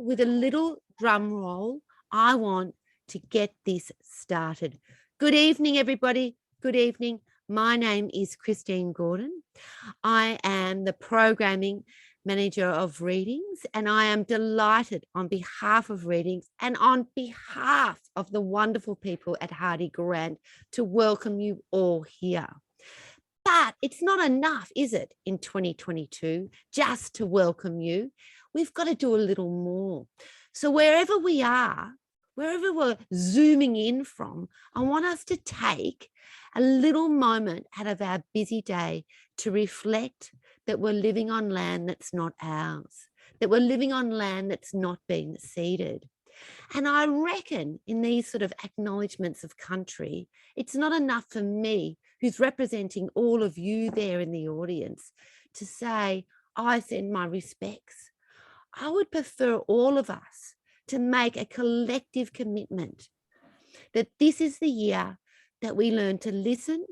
with a little drum roll, I want to get this started. Good evening, everybody. Good evening. My name is Christine Gordon. I am the programming manager of Readings, and I am delighted on behalf of Readings and on behalf of the wonderful people at Hardy Grant to welcome you all here. But it's not enough, is it, in 2022, just to welcome you? We've got to do a little more. So wherever we are, wherever we're zooming in from, I want us to take a little moment out of our busy day to reflect that we're living on land that's not ours, that we're living on land that's not being ceded. And I reckon in these sort of acknowledgements of country, it's not enough for me, who's representing all of you there in the audience, to say, I send my respects. I would prefer all of us to make a collective commitment that this is the year that we learn to listen.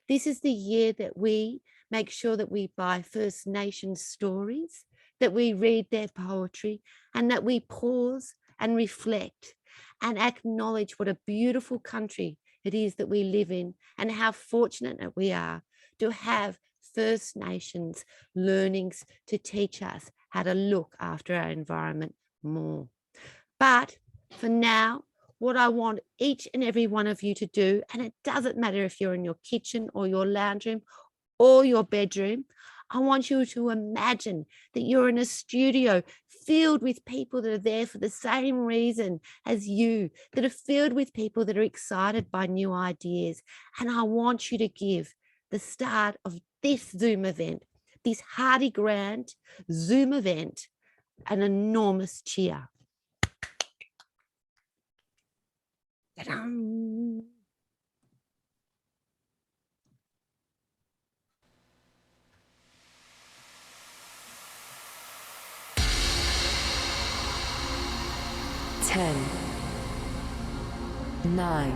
This is the year that we make sure that we buy First Nations stories, that we read their poetry, and that we pause and reflect and acknowledge what a beautiful country it is that we live in and how fortunate that we are to have First Nations learnings to teach us how to look after our environment more. But for now, what I want each and every one of you to do, and it doesn't matter if you're in your kitchen or your lounge room or your bedroom, I want you to imagine that you're in a studio filled with people that are there for the same reason as you, that are filled with people that are excited by new ideas. And I want you to give the start of this Zoom event, this Hardy Grant Zoom event, an enormous cheer. Ta-da! 10, 9,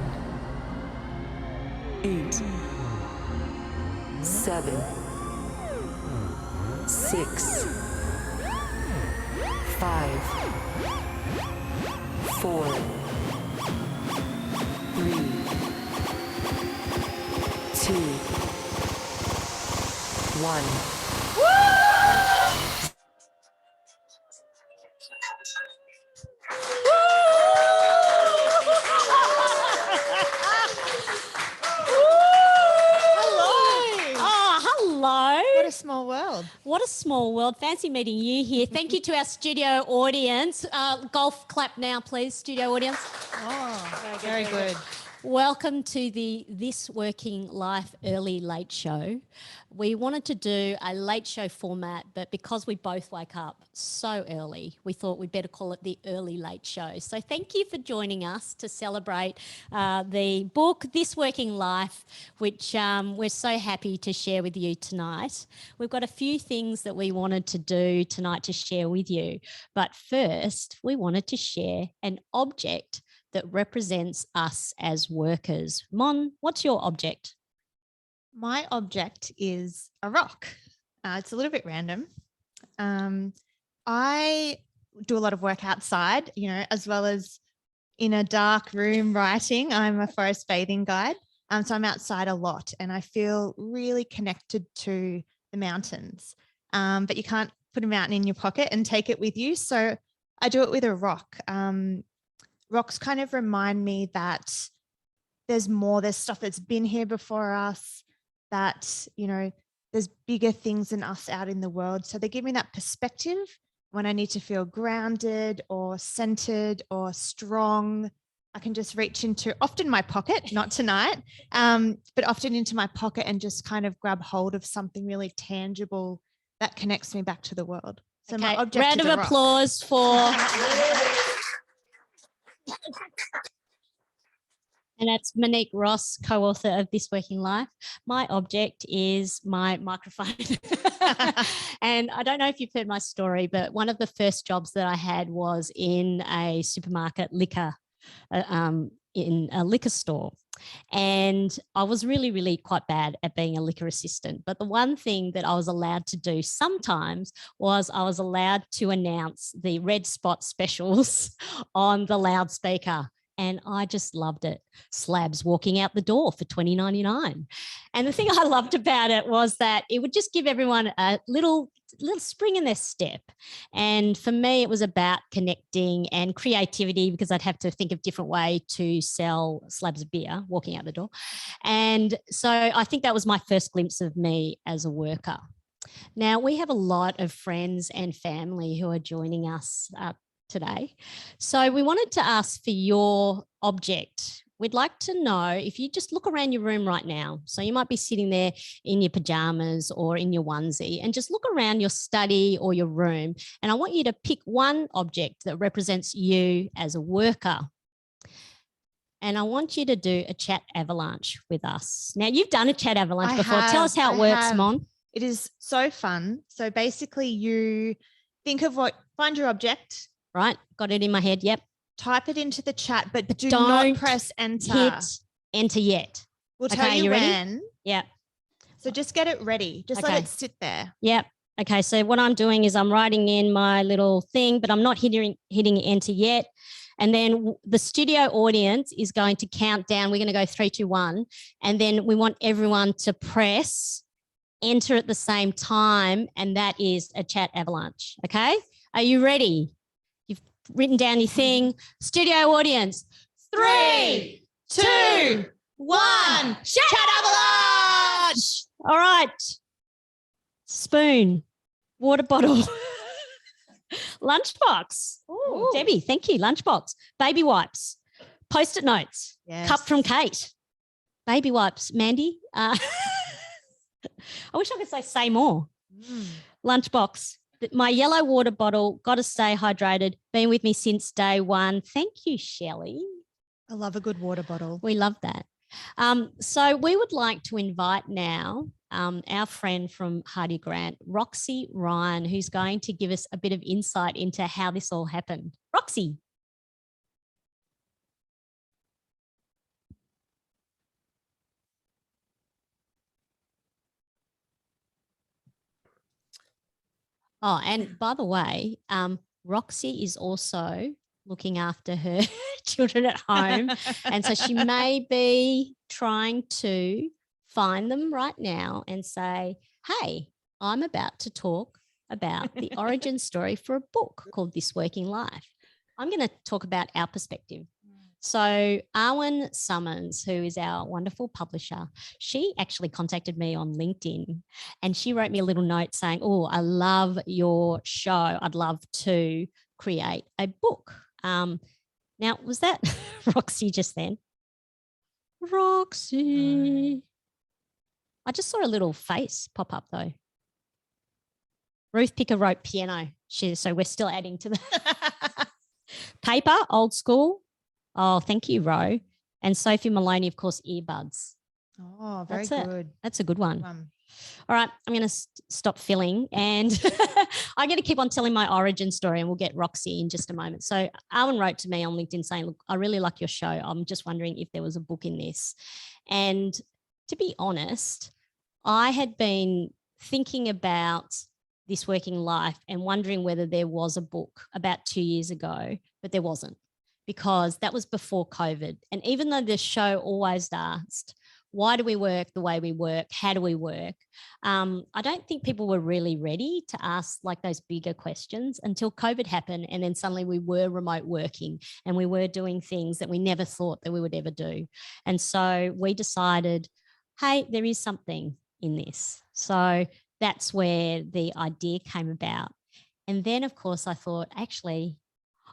8, 7, 6, 5, 4, 3, 2, 1. What a small world. What a small world. Fancy meeting you here. Thank you to our studio audience. Golf clap now, please, studio audience. Oh, very good. Welcome to the This Working Life Early Late Show. We wanted to do a late show format, but because we both wake up so early, we thought we'd better call it the Early Late Show. So thank you for joining us to celebrate the book, This Working Life, which we're so happy to share with you tonight. We've got a few things that we wanted to do tonight to share with you. But first, we wanted to share an object that represents us as workers. Mon, what's your object? My object is a rock. It's a little bit random. I do a lot of work outside, as well as in a dark room writing. I'm a forest bathing guide. So I'm outside a lot and I feel really connected to the mountains. But you can't put a mountain in your pocket and take it with you. So I do it with a rock. Rocks kind of remind me that there's more, there's stuff that's been here before us, that, there's bigger things than us out in the world. So they give me that perspective when I need to feel grounded or centered or strong. I can just reach into often my pocket, not tonight, but often into my pocket and just kind of grab hold of something really tangible that connects me back to the world. So Okay, my object round is of a rock. applause for... And that's Monique Ross, co-author of This Working Life. My object is my microphone. And I don't know if you've heard my story, but one of the first jobs that I had was in a supermarket liquor, in a liquor store. And I was really, really quite bad at being a liquor assistant. But the one thing that I was allowed to do sometimes was I was allowed to announce the red spot specials on the loudspeaker. And I just loved it. Slabs walking out the door for $20.99. And the thing I loved about it was that it would just give everyone a little spring in their step. And for me, it was about connecting and creativity, because I'd have to think of different way to sell slabs of beer walking out the door. And so I think that was my first glimpse of me as a worker. Now, we have a lot of friends and family who are joining us today. So we wanted to ask for your object. We'd like to know if you just look around your room right now. So you might be sitting there in your pajamas or in your onesie, and just look around your study or your room. And I want you to pick one object that represents you as a worker. And I want you to do a chat avalanche with us. Now, you've done a chat avalanche before. Tell us how it works, Mon. It is so fun. So basically you think of find your object. Right, got it in my head, yep. Type it into the chat, but do don't not press enter. Hit enter yet. We'll tell you when. Ready? Yeah. So just get it ready. Just let it sit there. Yep. Okay, so what I'm doing is I'm writing in my little thing, but I'm not hitting enter yet. And then the studio audience is going to count down. We're going to go 3, 2, 1. And then we want everyone to press enter at the same time. And that is a chat avalanche. Okay. Are you ready? You've written down your thing. Studio audience. 3, 2, 1. Chat avalanche. All right. Spoon, water bottle, lunchbox. Ooh. Debbie, thank you. Lunchbox, baby wipes, Post-it notes, cup from Kate, baby wipes. Mandy, I wish I could say more. Lunchbox, my yellow water bottle, got to stay hydrated, been with me since day one. Thank you, Shelley. I love a good water bottle. We love that. So we would like to invite now our friend from Hardy Grant, Roxy Ryan, who's going to give us a bit of insight into how this all happened. Roxy. Oh, and by the way, Roxy is also looking after her children at home. And so she may be trying to find them right now and say, hey, I'm about to talk about the origin story for a book called This Working Life. I'm going to talk about our perspective. So Arwen Summons, who is our wonderful publisher, she actually contacted me on LinkedIn and she wrote me a little note saying, oh, I love your show. I'd love to create a book. Now, was that Roxy just then? Roxy. I just saw a little face pop up though. Ruth Picker wrote piano. So we're still adding to the paper, old school. Oh, thank you, Ro. And Sophie Maloney, of course, earbuds. Oh, very good. That's a good one. All right, I'm going to stop filling and I'm going to keep on telling my origin story and we'll get Roxy in just a moment. So Arwen wrote to me on LinkedIn saying, look, I really like your show. I'm just wondering if there was a book in this. And to be honest, I had been thinking about This Working Life and wondering whether there was a book about 2 years ago, but there wasn't because that was before COVID. And even though the show always asked, why do we work the way we work? How do we work? I don't think people were really ready to ask like those bigger questions until COVID happened. And then suddenly we were remote working and we were doing things that we never thought that we would ever do. And so we decided, hey, there is something in this. So that's where the idea came about. And then, of course, I thought, actually,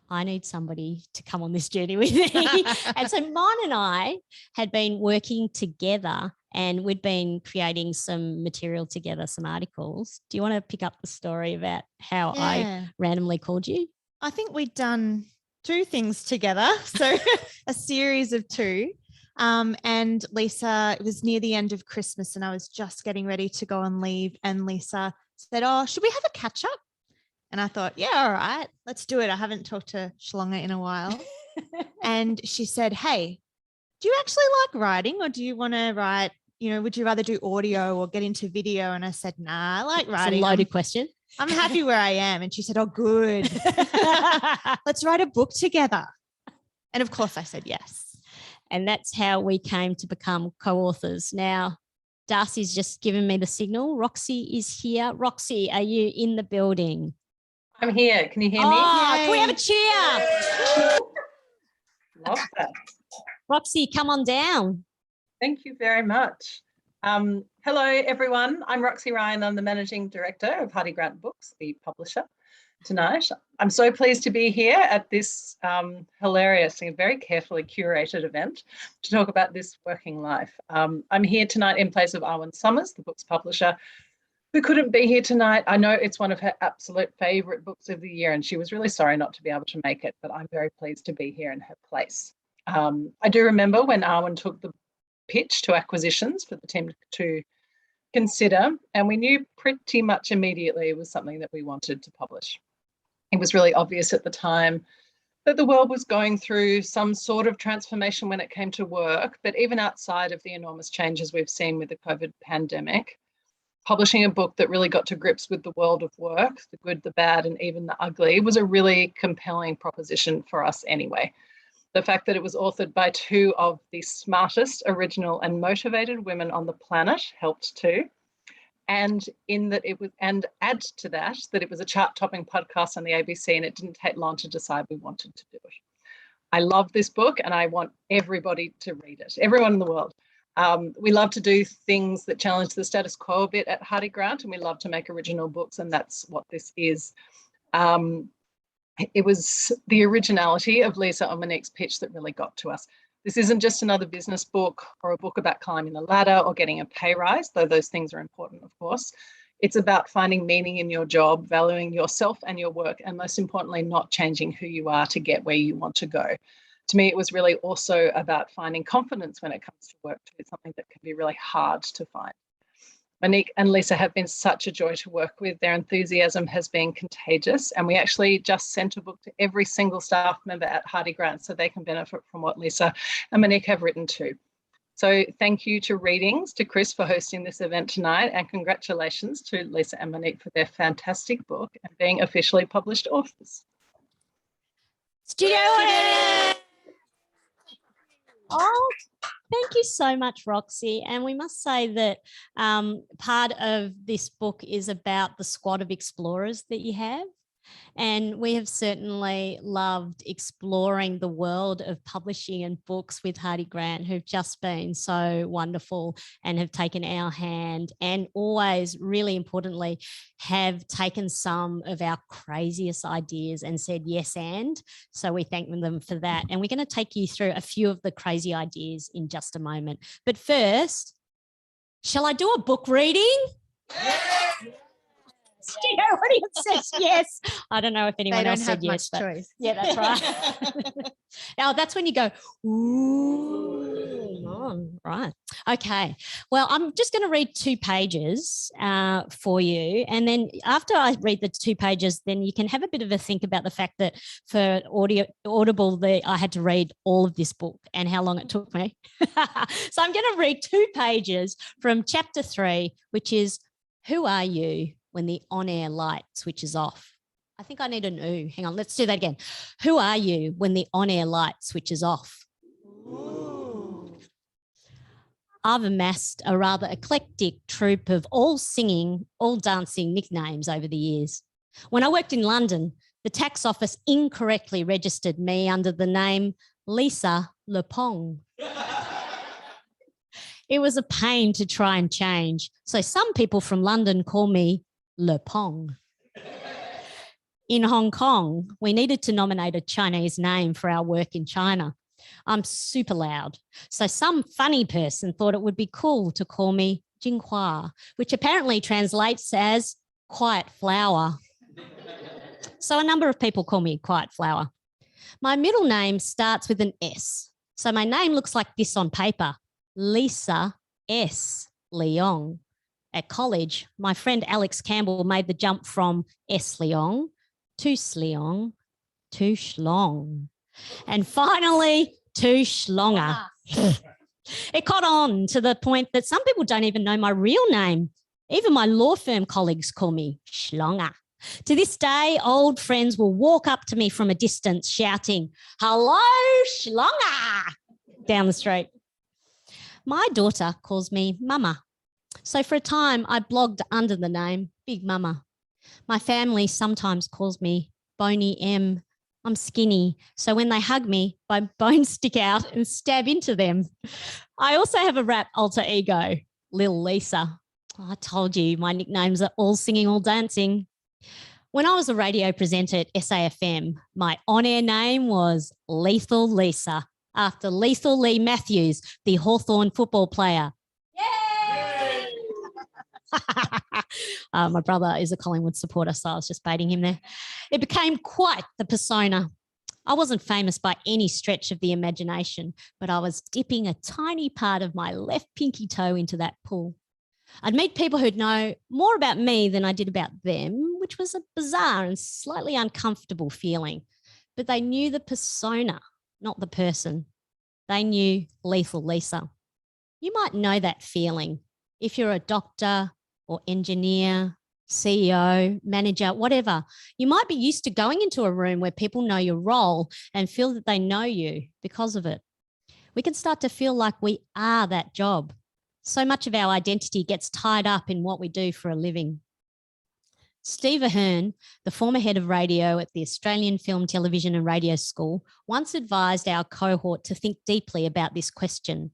I need somebody to come on this journey with me. And so Mon and I had been working together and we'd been creating some material together, some articles. Do you want to pick up the story about how I randomly called you? I think we'd done 2 things together. So a series of 2. And Lisa, it was near the end of Christmas and I was just getting ready to go on leave. And Lisa said, oh, should we have a catch up? And I thought, yeah, all right, let's do it. I haven't talked to Shlonga in a while. And she said, hey, do you actually like writing, or do you want to write, would you rather do audio or get into video? And I said, nah, I like It's a writing. loaded question. I'm happy where I am. And she said, oh, good. Let's write a book together. And of course I said yes. And that's how we came to become co-authors. Now, Darcy's just given me the signal. Roxy is here. Roxy, are you in the building? I'm here. Can you hear me? Oh, can we have a cheer? Love that. Roxy, come on down. Thank you very much. Hello, everyone. I'm Roxy Ryan. I'm the Managing Director of Hardy Grant Books, the publisher tonight. I'm so pleased to be here at this hilarious and very carefully curated event to talk about This Working Life. I'm here tonight in place of Arwen Summers, the book's publisher, who couldn't be here tonight. I know it's one of her absolute favourite books of the year, and she was really sorry not to be able to make it, but I'm very pleased to be here in her place. I do remember when Arwen took the pitch to acquisitions for the team to consider, and we knew pretty much immediately it was something that we wanted to publish. It was really obvious at the time that the world was going through some sort of transformation when it came to work, but even outside of the enormous changes we've seen with the COVID pandemic, publishing a book that really got to grips with the world of work, the good, the bad, and even the ugly, was a really compelling proposition for us anyway. The fact that it was authored by two of the smartest, original, and motivated women on the planet helped too. And and add to that it was a chart-topping podcast on the ABC, and it didn't take long to decide we wanted to do it. I love this book, and I want everybody to read it, everyone in the world. We love to do things that challenge the status quo a bit at Hardy Grant, and we love to make original books, and that's what this is. It was the originality of Lisa and Monique's pitch that really got to us. This isn't just another business book or a book about climbing the ladder or getting a pay rise, though those things are important, of course. It's about finding meaning in your job, valuing yourself and your work, and most importantly, not changing who you are to get where you want to go. To me, it was really also about finding confidence when it comes to work too. It's something that can be really hard to find. Monique and Lisa have been such a joy to work with. Their enthusiasm has been contagious, and we actually just sent a book to every single staff member at Hardy Grant so they can benefit from what Lisa and Monique have written too. So thank you to Readings, to Chris for hosting this event tonight, and congratulations to Lisa and Monique for their fantastic book and being officially published authors. Studio audience! Oh, thank you so much, Roxy. And we must say that part of this book is about the squad of explorers that you have. And we have certainly loved exploring the world of publishing and books with Hardy Grant, who've just been so wonderful and have taken our hand, and always, really importantly, have taken some of our craziest ideas and said yes and. So we thank them for that. And we're going to take you through a few of the crazy ideas in just a moment. But first, shall I do a book reading? Studio audience says yes. I don't know if anyone else said yes. They don't have much choice. Yeah, that's right. Now, that's when you go, ooh, oh, right. Okay. Well, I'm just going to read 2 pages for you. And then after I read the 2 pages, then you can have a bit of a think about the fact that for Audible, I had to read all of this book and how long it took me. So I'm going to read 2 pages from chapter 3, which is, who are you when the on-air light switches off? I think I need an ooh. Hang on, let's do that again. Who are you when the on-air light switches off? Ooh. I've amassed a rather eclectic troupe of all singing, all dancing nicknames over the years. When I worked in London, the tax office incorrectly registered me under the name Lisa Lepong. It was a pain to try and change, so some people from London call me Lepong. In Hong Kong, we needed to nominate a Chinese name for our work in China. I'm super loud, so some funny person thought it would be cool to call me Jinghua, which apparently translates as quiet flower. So a number of people call me Quiet Flower. My middle name starts with an S, so my name looks like this on paper, Lisa S. Leong. At college, my friend Alex Campbell made the jump from S. Leong to Sleong to Schlong, and finally to Schlonger. It caught on to the point that some people don't even know my real name. Even my law firm colleagues call me Schlonger. To this day, old friends will walk up to me from a distance shouting, "Hello, Schlonger," down the street. My daughter calls me Mama. So for a time, I blogged under the name Big Mama. My family sometimes calls me Boney M. I'm skinny, so when they hug me, my bones stick out and stab into them. I also have a rap alter ego, Lil Lisa. I told you my nicknames are all singing, all dancing. When I was a radio presenter at SAFM, my on-air name was Lethal Lisa, after Lethal Lee Matthews, the Hawthorn football player. Yay! My brother is a Collingwood supporter, so I was just baiting him there. It became quite the persona. I wasn't famous by any stretch of the imagination, but I was dipping a tiny part of my left pinky toe into that pool. I'd meet people who'd know more about me than I did about them, which was a bizarre and slightly uncomfortable feeling. But they knew the persona, not the person. They knew Lethal Lisa. You might know that feeling if you're a doctor or engineer, CEO, manager, whatever. You might be used to going into a room where people know your role and feel that they know you because of it. We can start to feel like we are that job. So much of our identity gets tied up in what we do for a living. Steve Ahern, the former head of radio at the Australian Film, Television and Radio School, once advised our cohort to think deeply about this question.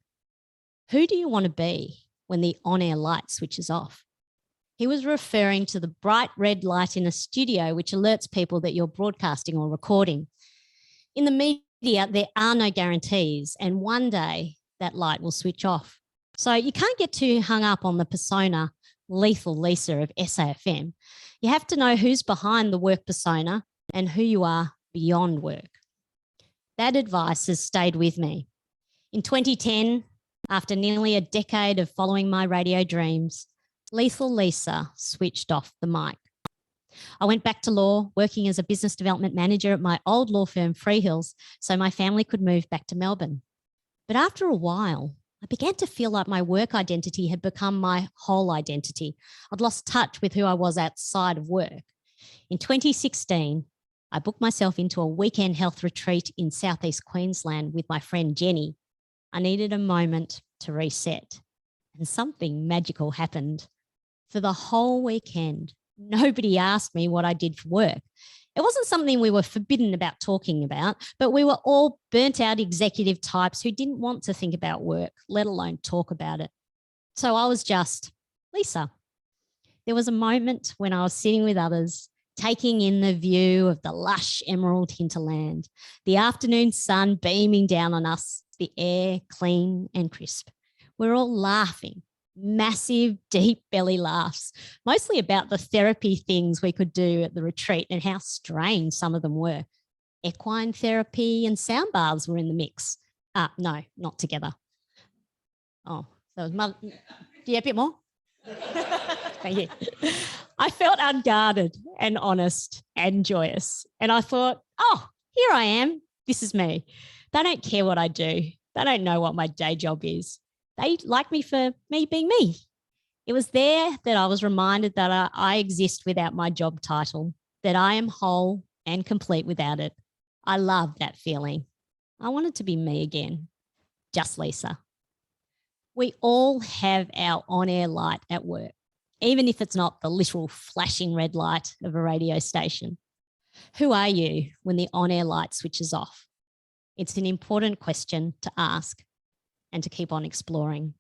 Who do you want to be when the on-air light switches off? He was referring to the bright red light in a studio which alerts people that you're broadcasting or recording. In the media, there are no guarantees, and one day that light will switch off. So you can't get too hung up on the persona Lethal Lisa of SAFM. You have to know who's behind the work persona and who you are beyond work. That advice has stayed with me. In 2010, after nearly a decade of following my radio dreams, Lethal Lisa switched off the mic. I went back to law, working as a business development manager at my old law firm, Freehills, so my family could move back to Melbourne. But after a while, I began to feel like my work identity had become my whole identity. I'd lost touch with who I was outside of work. In 2016, I booked myself into a weekend health retreat in southeast Queensland with my friend Jenny. I needed a moment to reset, and something magical happened. For the whole weekend, nobody asked me what I did for work. It wasn't something we were forbidden about talking about, but we were all burnt out executive types who didn't want to think about work, let alone talk about it. So I was just Lisa. There was a moment when I was sitting with others, taking in the view of the lush emerald hinterland, the afternoon sun beaming down on us, the air clean and crisp. We're all laughing, massive, deep belly laughs, mostly about the therapy things we could do at the retreat and how strange some of them were. Equine therapy and sound baths were in the mix. No, not together. Oh, so it was do you have a bit more? Thank you. I felt unguarded and honest and joyous. And I thought, oh, here I am. This is me. They don't care what I do. They don't know what my day job is. They like me for me being me. It was there that I was reminded that I exist without my job title, that I am whole and complete without it. I love that feeling. I wanted to be me again, just Lisa. We all have our on-air light at work, even if it's not the literal flashing red light of a radio station. Who are you when the on-air light switches off? It's an important question to ask and to keep on exploring.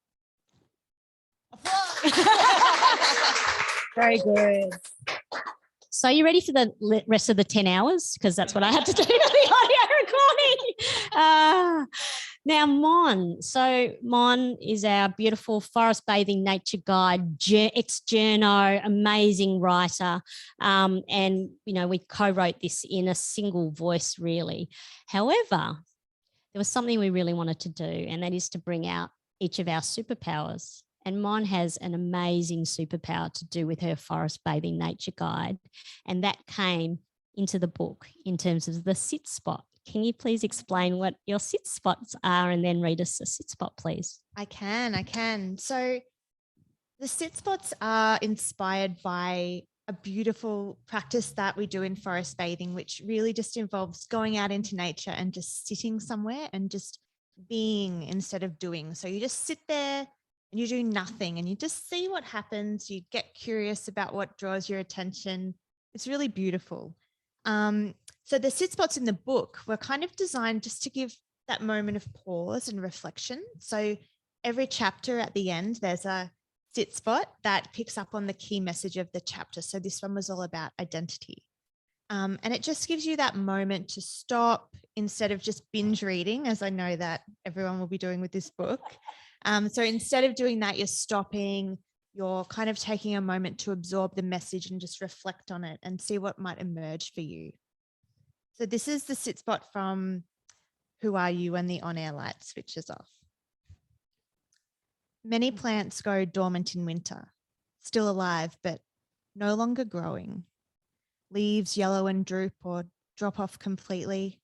Very good. So you ready for the rest of the 10 hours? Because that's what I had to do for the audio recording. Now, Mon. So Mon is our beautiful forest bathing nature guide, ex-journo, amazing writer. And, you know, we co-wrote this in a single voice, really. However, there was something we really wanted to do, and that is to bring out each of our superpowers. And Mon has an amazing superpower to do with her forest bathing nature guide. And that came into the book in terms of the sit spot. can you please explain what your sit spots are and then read us a sit spot, please? I can. So the sit spots are inspired by a beautiful practice that we do in forest bathing, which really just involves going out into nature and just sitting somewhere and just being instead of doing. So you just sit there and you do nothing and you just see what happens. You get curious about what draws your attention. It's really beautiful. So the sit spots in the book were kind of designed just to give that moment of pause and reflection. So every chapter at the end, there's a sit spot that picks up on the key message of the chapter. So this one was all about identity. And it just gives you that moment to stop instead of just binge reading, as I know that everyone will be doing with this book. So instead of doing that, you're stopping, you're kind of taking a moment to absorb the message and just reflect on it and see what might emerge for you. So this is the sit spot from Who Are You When the On-Air Light Switches Off. Many plants go dormant in winter, still alive, but no longer growing. Leaves yellow and droop or drop off completely.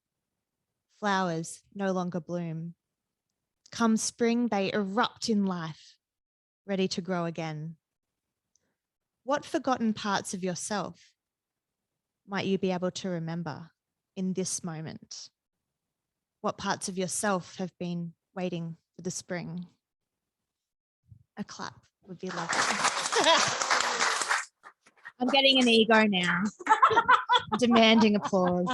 Flowers no longer bloom. Come spring, they erupt in life, ready to grow again. What forgotten parts of yourself might you be able to remember in this moment? What parts of yourself have been waiting for the spring? A clap would be lovely. I'm getting an ego now. Demanding applause.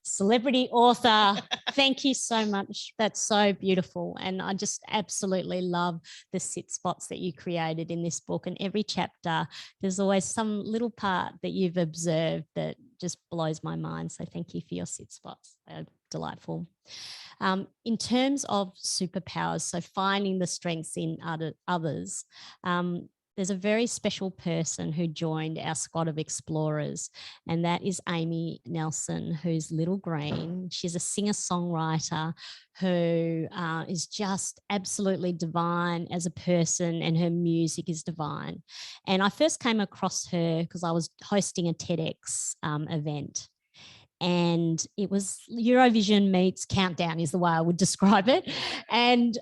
Celebrity author, thank you so much. That's so beautiful. And I just absolutely love the sit spots that you created in this book. And every chapter, there's always some little part that you've observed that just blows my mind. So thank you for your sit spots. They're delightful. In terms of superpowers, so finding the strengths in others, there's a very special person who joined our squad of explorers, and that is Amy Nelson, who's Little Green. She's a singer-songwriter who is just absolutely divine as a person, and her music is divine. And I first came across her because I was hosting a TEDx event. And it was Eurovision meets Countdown is the way I would describe it. And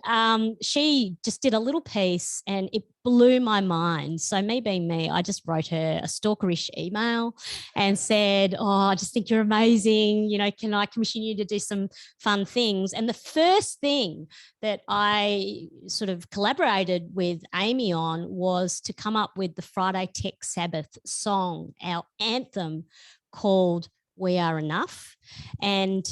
she just did a little piece and it blew my mind. So me being me, I just wrote her a stalkerish email and said, oh, I just think you're amazing. You know, can I commission you to do some fun things? And the first thing that I sort of collaborated with Amy on was to come up with the Friday Tech Sabbath song, our anthem, called We Are Enough. And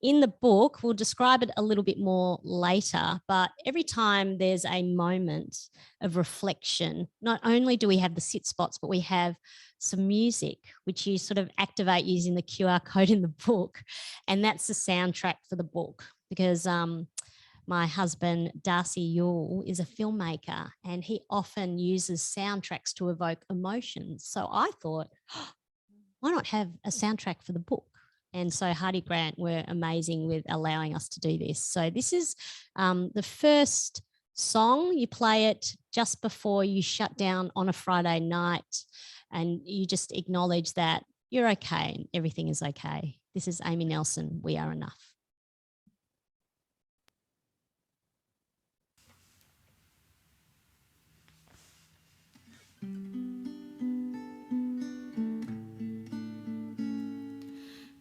in the book, we'll describe it a little bit more later, but every time there's a moment of reflection, not only do we have the sit spots, but we have some music, which you sort of activate using the QR code in the book. And that's the soundtrack for the book, because my husband, Darcy Yule, is a filmmaker and he often uses soundtracks to evoke emotions. So I thought, why not have a soundtrack for the book? And so Hardy Grant were amazing with allowing us to do this. So this is the first song. You play it just before you shut down on a Friday night, and you just acknowledge that you're okay and everything is okay. This is Amy Nelson, We Are Enough.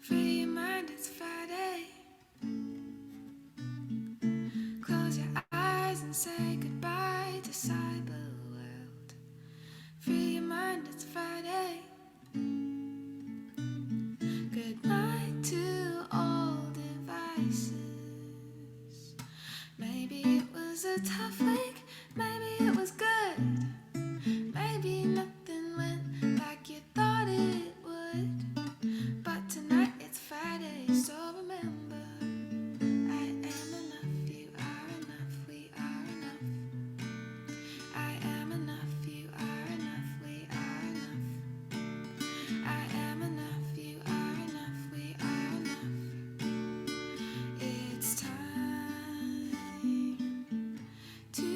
Free your mind, it's Friday. Close your eyes and say goodbye to cyber world. Free your mind, it's Friday. Good night to all devices. Maybe it was a tough week, maybe it was good. Maybe nothing went like you thought it would. But tonight it's Friday, so remember, I am enough, you are enough, we are enough. I am enough, you are enough, we are enough. I am enough, you are enough, we are enough. It's time to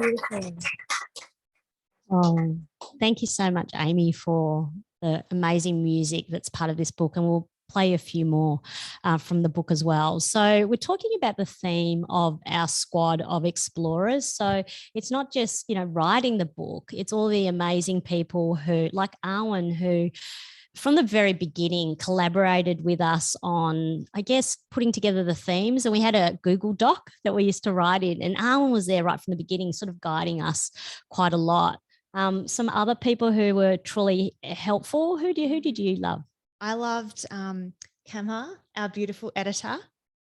Beautiful. Oh, thank you so much, Amy, for the amazing music that's part of this book. And we'll play a few more from the book as well. So we're talking about the theme of our squad of explorers. So it's not just, writing the book, it's all the amazing people who, like Arwen, who from the very beginning collaborated with us on, I guess, putting together the themes. And we had a Google Doc that we used to write in, and Arwen was there right from the beginning, sort of guiding us quite a lot. Some other people who were truly helpful. Who did you love? I loved Kemma, our beautiful editor,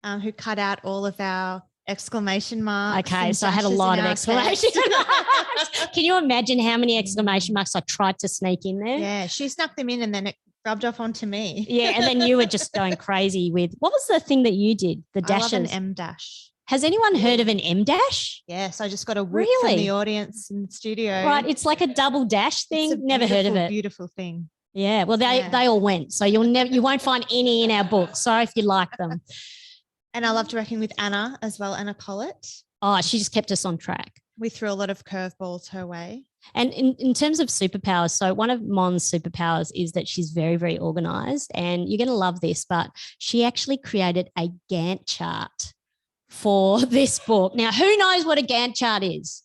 who cut out all of our exclamation marks. Okay, and so I had a dashes in lot of our exclamation text. marks. Can you imagine how many exclamation marks I tried to sneak in there? Yeah, she snuck them in and then it rubbed off onto me. Yeah, and then you were just going crazy with, what was the thing that you did? The dashes. I love an M dash. Has anyone heard of an M dash? Yes, I just got a whoop from Really? the audience in the studio. Right, it's like a double dash thing. It's a Never heard of it. Beautiful thing. Yeah, well, they all went, so you won't find any in our book. Sorry if you like them. And I loved working with Anna as well, Anna Collett. Oh, she just kept us on track. We threw a lot of curveballs her way. And in terms of superpowers, so one of Mon's superpowers is that she's very, very organized, and you're going to love this, but she actually created a Gantt chart for this book. Now, who knows what a Gantt chart is?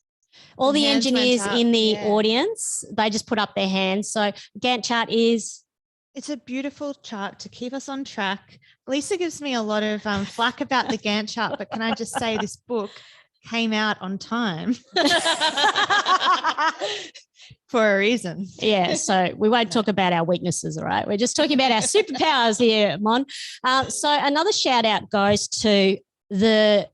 All the engineers in the audience, they just put up their hands. So Gantt chart is? It's a beautiful chart to keep us on track. Lisa gives me a lot of flack about the Gantt chart, but can I just say this book came out on time for a reason. Yeah, so we won't talk about our weaknesses, all right? We're just talking about our superpowers here, Mon. So another shout out goes to the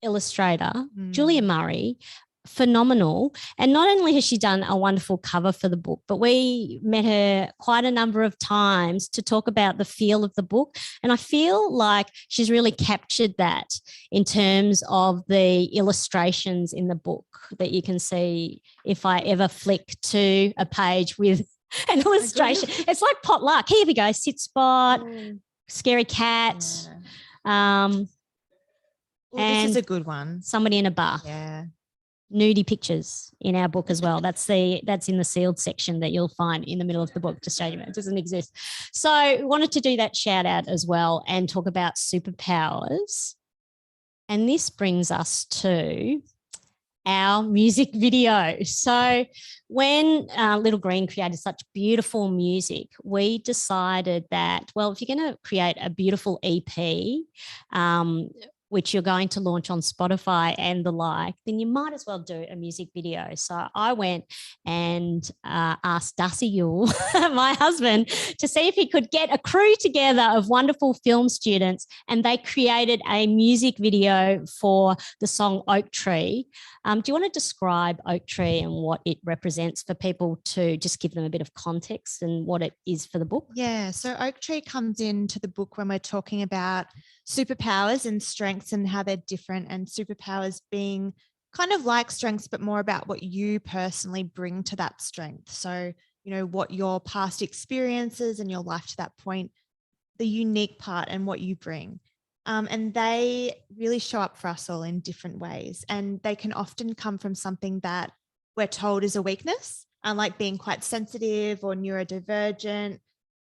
illustrator, Julia Murray. Phenomenal. And not only has she done a wonderful cover for the book, but we met her quite a number of times to talk about the feel of the book. And I feel like she's really captured that in terms of the illustrations in the book that you can see if I ever flick to a page with an illustration. It's like potluck. Here we go. Sit spot, scary cat. This is a good one. Somebody in a bath. Yeah. Nudie pictures in our book as well. That's in the sealed section that you'll find in the middle of the book. Just show you it doesn't exist. So we wanted to do that shout out as well and talk about superpowers. And this brings us to our music video. So when Little Green created such beautiful music, we decided that, well, if you're going to create a beautiful EP, which you're going to launch on Spotify and the like, then you might as well do a music video. So I went and asked Darcy Yule, my husband, to see if he could get a crew together of wonderful film students, and they created a music video for the song Oak Tree. Do you want to describe Oak Tree and what it represents for people to just give them a bit of context and what it is for the book? Yeah, so Oak Tree comes into the book when we're talking about superpowers and strengths and how they're different, and superpowers being kind of like strengths, but more about what you personally bring to that strength. So, what your past experiences and your life to that point, the unique part and what you bring. And they really show up for us all in different ways. And they can often come from something that we're told is a weakness, like being quite sensitive or neurodivergent.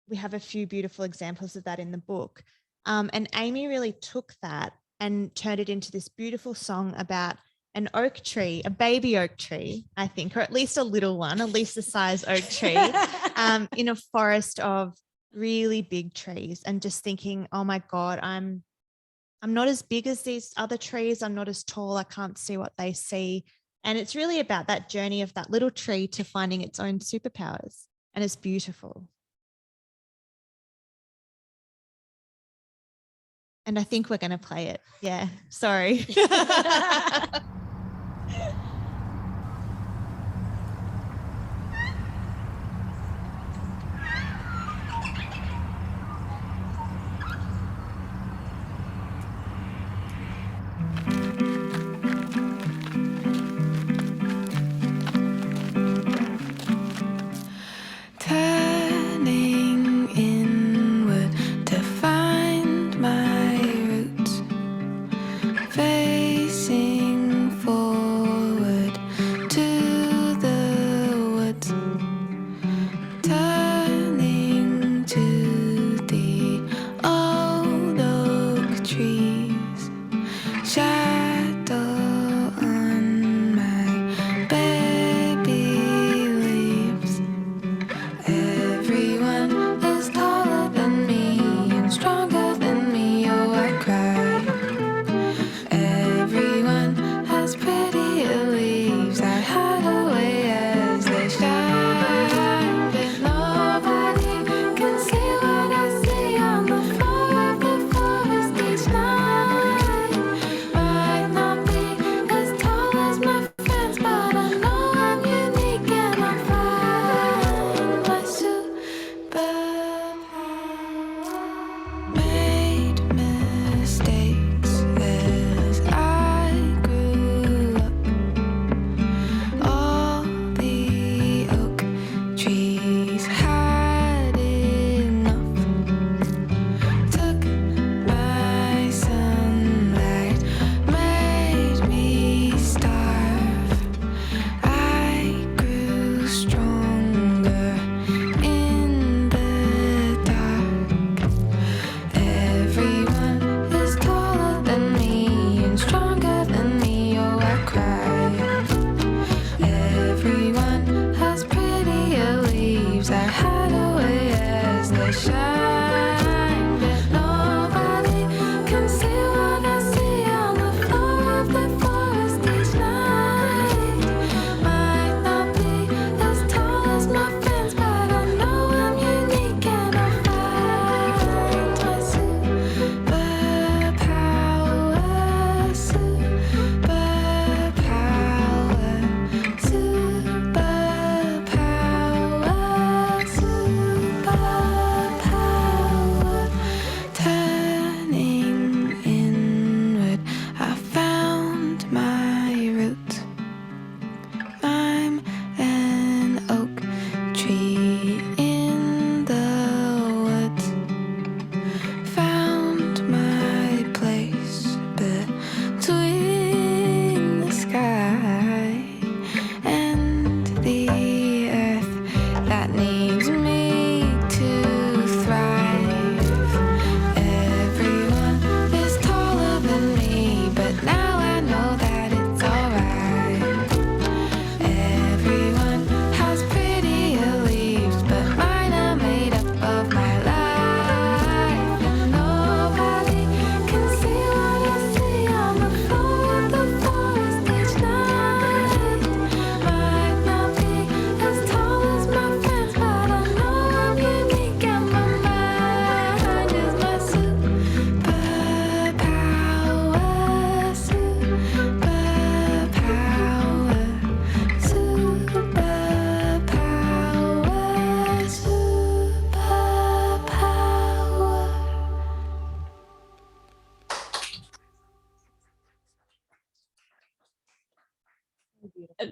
We have a few beautiful examples of that in the book. And Amy really took that and turned it into this beautiful song about an oak tree, a baby oak tree, I think, or at least a little one, at least the size oak tree, in a forest of really big trees, and just thinking, oh my God, I'm not as big as these other trees. I'm not as tall. I can't see what they see. And it's really about that journey of that little tree to finding its own superpowers. And it's beautiful. And I think we're going to play it. Yeah, sorry. Turning inward to find my roots, facing forward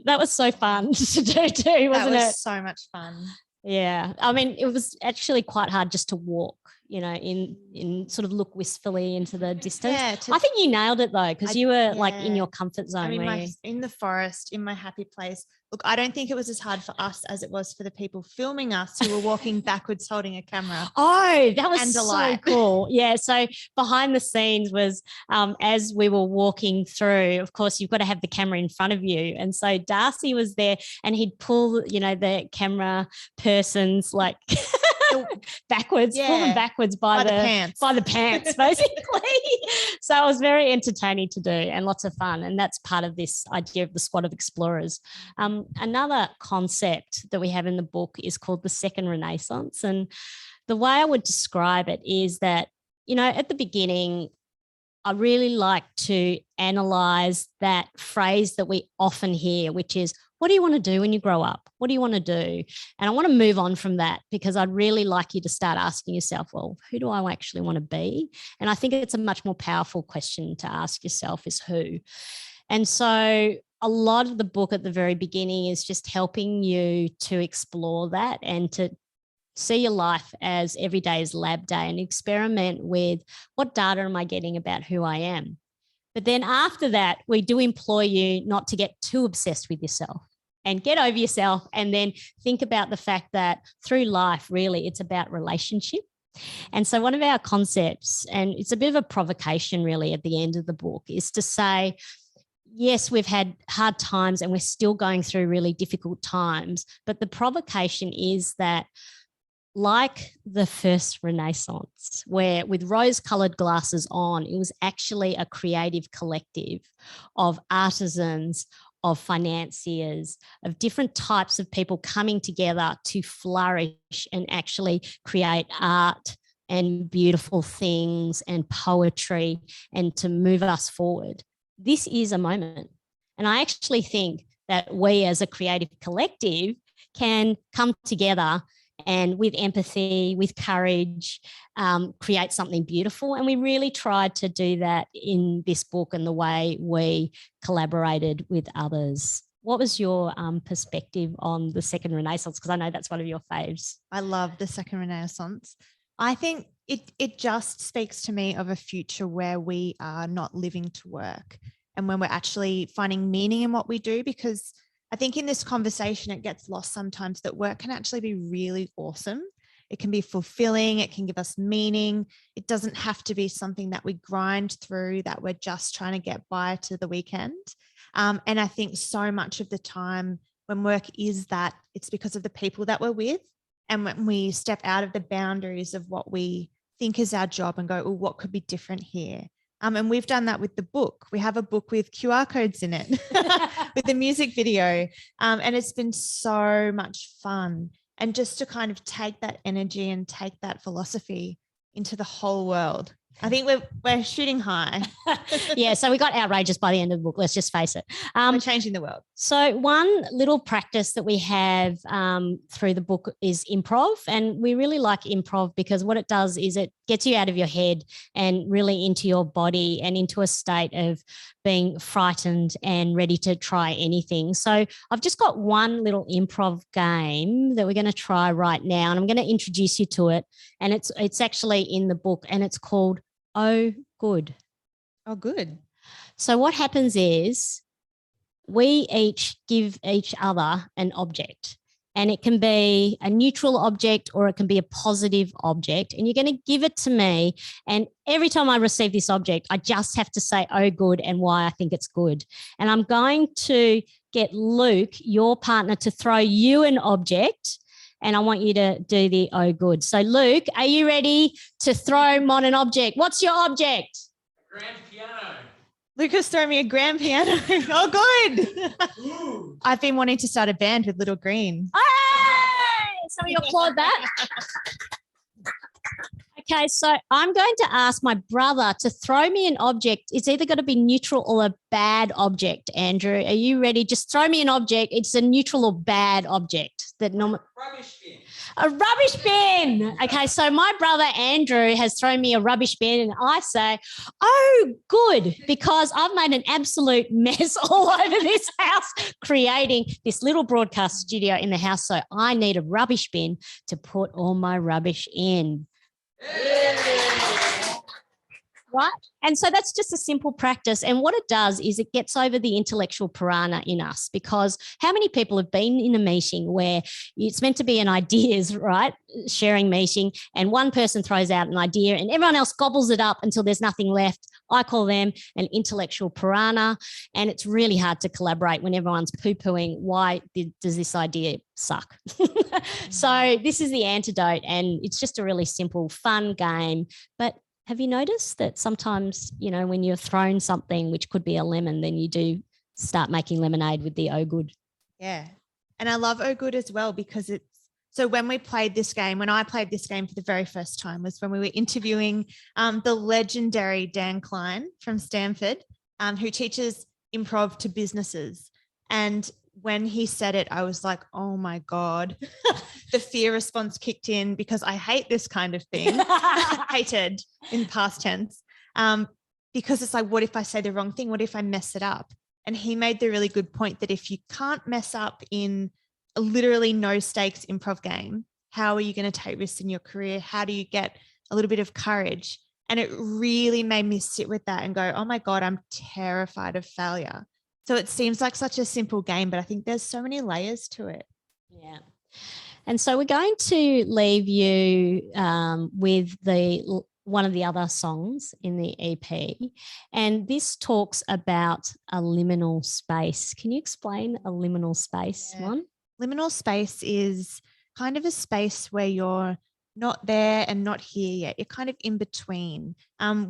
That was so fun to do too, wasn't that was it? so much fun. Yeah. I mean, it was actually quite hard just to walk, in sort of look wistfully into the distance. Yeah, I think you nailed it though, because you were like in yeah. your comfort zone. I'm where you- in the forest, in my happy place. Look, I don't think it was as hard for us as it was for the people filming us who were walking backwards holding a camera. Oh, that was And a so light. cool. Yeah. So behind the scenes was as we were walking through, of course, you've got to have the camera in front of you. And so Darcy was there and he'd pull, the camera person's like backwards, pull them Yeah, backwards by the pants. by the pants, basically. So it was very entertaining to do and lots of fun. And that's part of this idea of the squad of explorers. Another concept that we have in the book is called the Second Renaissance. And the way I would describe it is that, at the beginning, I really like to analyze that phrase that we often hear, which is, what do you want to do when you grow up? What do you want to do? And I want to move on from that because I'd really like you to start asking yourself, well, who do I actually want to be? And I think it's a much more powerful question to ask yourself is who. And so a lot of the book at the very beginning is just helping you to explore that and to see your life as every day is lab day and experiment with what data am I getting about who I am. But then after that, we do implore you not to get too obsessed with yourself and get over yourself and then think about the fact that through life, really, it's about relationship. And so one of our concepts, and it's a bit of a provocation really at the end of the book, is to say, yes, we've had hard times and we're still going through really difficult times, but the provocation is that like the first Renaissance, where with rose-colored glasses on, it was actually a creative collective of artisans, of financiers, of different types of people coming together to flourish and actually create art and beautiful things and poetry and to move us forward. This is a moment. And I actually think that we as a creative collective can come together and with empathy, with courage, create something beautiful. And we really tried to do that in this book and the way we collaborated with others. What was your perspective on the Second Renaissance? Because I know that's one of your faves. I love the Second Renaissance. I think it just speaks to me of a future where we are not living to work and when we're actually finding meaning in what we do, because I think in this conversation, it gets lost sometimes that work can actually be really awesome. It can be fulfilling. It can give us meaning. It doesn't have to be something that we grind through, that we're just trying to get by to the weekend. And I think so much of the time when work is that, it's because of the people that we're with. And when we step out of the boundaries of what we think is our job and go, oh, what could be different here? And we've done that with the book. We have a book with QR codes in it, with a music video. And it's been so much fun. And just to kind of take that energy and take that philosophy into the whole world. I think we're shooting high. Yeah, so we got outrageous by the end of the book, let's just face it. We're changing the world. So one little practice that we have through the book is improv. And we really like improv because what it does is it gets you out of your head and really into your body and into a state of being frightened and ready to try anything. So I've just got one little improv game that we're going to try right now. And I'm going to introduce you to it. And it's actually in the book and it's called Oh Good. Oh, good. So what happens is we each give each other an object, and it can be a neutral object or it can be a positive object, and you're going to give it to me. And every time I receive this object, I just have to say, oh, good, and why I think it's good. And I'm going to get Luke, your partner, to throw you an object. And I want you to do the oh, good. So Luke, are you ready to throw Mon an object? What's your object? Grand piano. Lucas threw me a grand piano. Oh, good. I've been wanting to start a band with Little Green. Hey! Somebody applaud that. Okay, so I'm going to ask my brother to throw me an object. It's either going to be neutral or a bad object. Andrew, are you ready? Just throw me an object. It's a neutral or bad object. Rubbish bin. A rubbish bin. Okay, so my brother Andrew has thrown me a rubbish bin, and I say, oh, good, because I've made an absolute mess all over this house, creating this little broadcast studio in the house. So I need a rubbish bin to put all my rubbish in. Right. And so that's just a simple practice. And what it does is it gets over the intellectual piranha in us, because how many people have been in a meeting where it's meant to be an ideas, right, sharing meeting, and one person throws out an idea and everyone else gobbles it up until there's nothing left. I call them an intellectual piranha. And it's really hard to collaborate when everyone's poo-pooing, why does this idea suck? So this is the antidote, and it's just a really simple, fun game. But have you noticed that sometimes, you know, when you're thrown something which could be a lemon, then you do start making lemonade with the oh good? Yeah. And I love oh good as well, because it's, so when I played this game for the very first time was when we were interviewing the legendary Dan Klein from Stanford, who teaches improv to businesses. And when he said it, I was like, oh my God, the fear response kicked in, because I hate this kind of thing. Hated in past tense. Because it's like, what if I say the wrong thing? What if I mess it up? And he made the really good point that if you can't mess up in a literally no stakes improv game, how are you going to take risks in your career? How do you get a little bit of courage? And it really made me sit with that and go, oh my God, I'm terrified of failure. So it seems like such a simple game, but I think there's so many layers to it. Yeah. And so we're going to leave you with one of the other songs in the EP. And this talks about a liminal space. Can you explain a liminal space, Mon? Liminal space is kind of a space where you're not there and not here yet. You're kind of in between.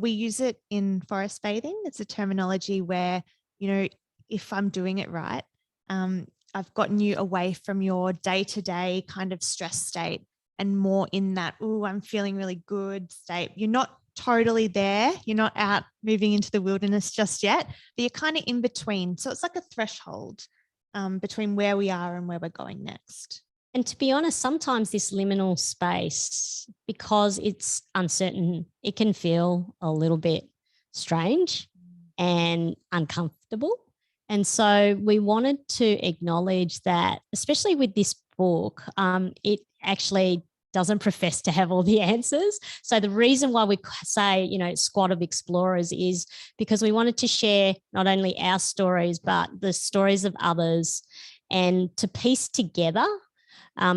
We use it in forest bathing. It's a terminology where, you know, if I'm doing it right, I've gotten you away from your day-to-day kind of stress state and more in that, oh, I'm feeling really good state. You're not totally there. You're not out moving into the wilderness just yet, but you're kind of in between. So it's like a threshold between where we are and where we're going next. And to be honest, sometimes this liminal space, because it's uncertain, it can feel a little bit strange and uncomfortable. And so we wanted to acknowledge that, especially with this book, it actually doesn't profess to have all the answers. So the reason why we say, you know, squad of explorers is because we wanted to share not only our stories, but the stories of others, and to piece together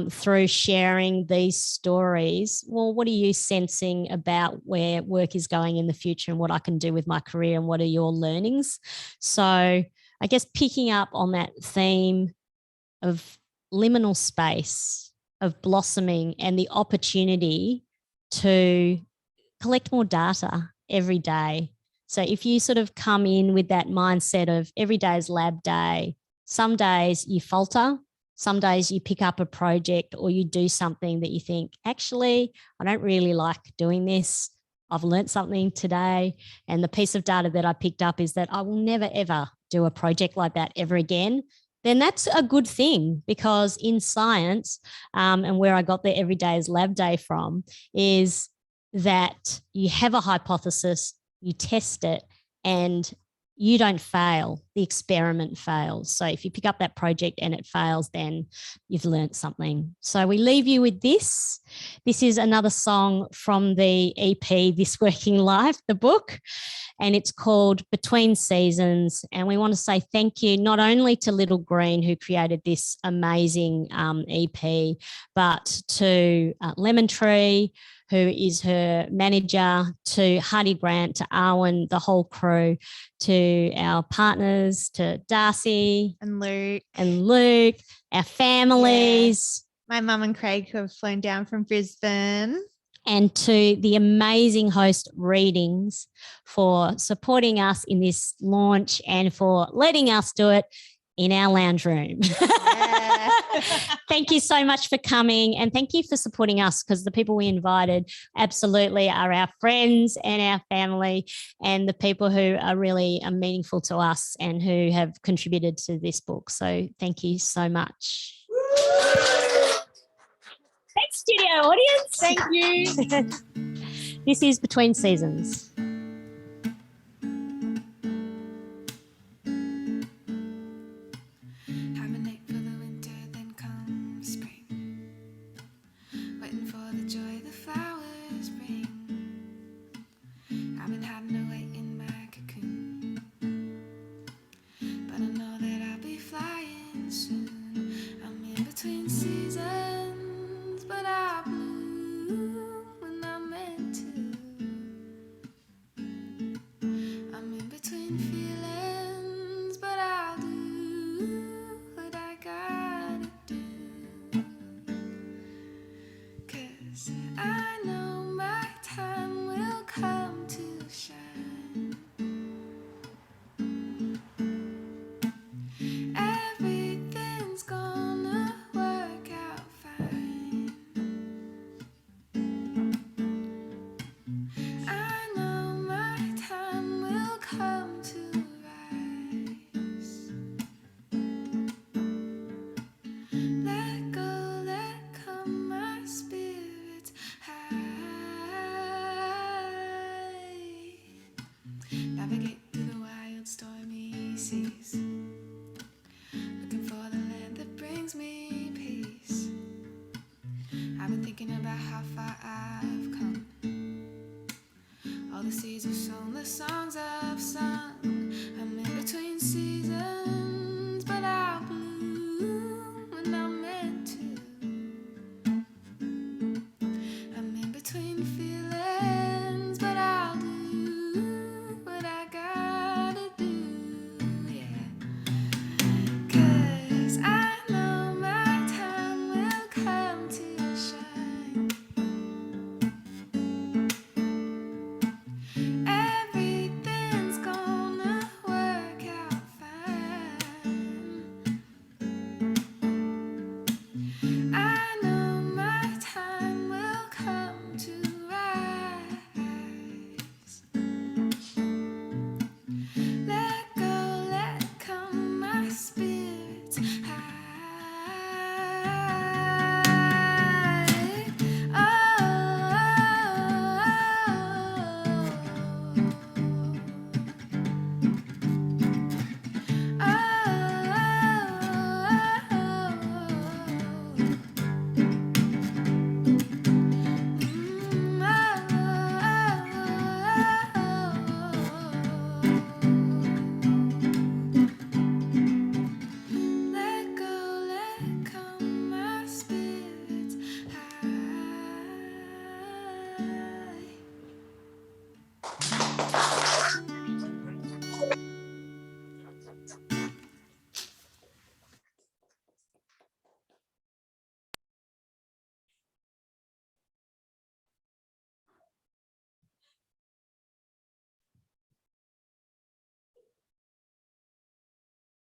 through sharing these stories, well, what are you sensing about where work is going in the future and what I can do with my career, and what are your learnings? So I guess picking up on that theme of liminal space, of blossoming, and the opportunity to collect more data every day. So if you sort of come in with that mindset of every day is lab day, some days you falter, some days you pick up a project or you do something that you think, actually, I don't really like doing this. I've learned something today. And the piece of data that I picked up is that I will never, ever do a project like that ever again. Then that's a good thing, because in science, and where I got the every day is lab day from, is that you have a hypothesis, you test it, and you don't fail. The experiment fails. So if you pick up that project and it fails, then you've learned something. So we leave you with this. This is another song from the EP, This Working Life, the book, and it's called Between Seasons. And we want to say thank you not only to Little Green, who created this amazing EP, but to Lemon Tree, who is her manager, to Hardy Grant, to Arwen, the whole crew, to our partners, to Darcy and Luke, our families. Yeah. My mum and Craig, who have flown down from Brisbane. And to the amazing host Readings for supporting us in this launch and for letting us do it in our lounge room. Yeah. Thank you so much for coming, and thank you for supporting us, because the people we invited absolutely are our friends and our family, and the people who are really meaningful to us and who have contributed to this book. So thank you so much. Thanks, studio audience. Thank you. This is Between Seasons. Hibernate for the winter, then come spring. Waiting for the joy the flowers bring. I've been hiding away in my cocoon, but I know that I'll be flying soon. I'm in between seasons, but I bloom when I'm meant to. I'm in between feelings, but I'll do what I gotta do. 'Cause I know my time will come to shine. Everything's gonna work out fine. I know my time will come to rise. Let go, let come, my spirit's high. Navigate through the wild stormy seas.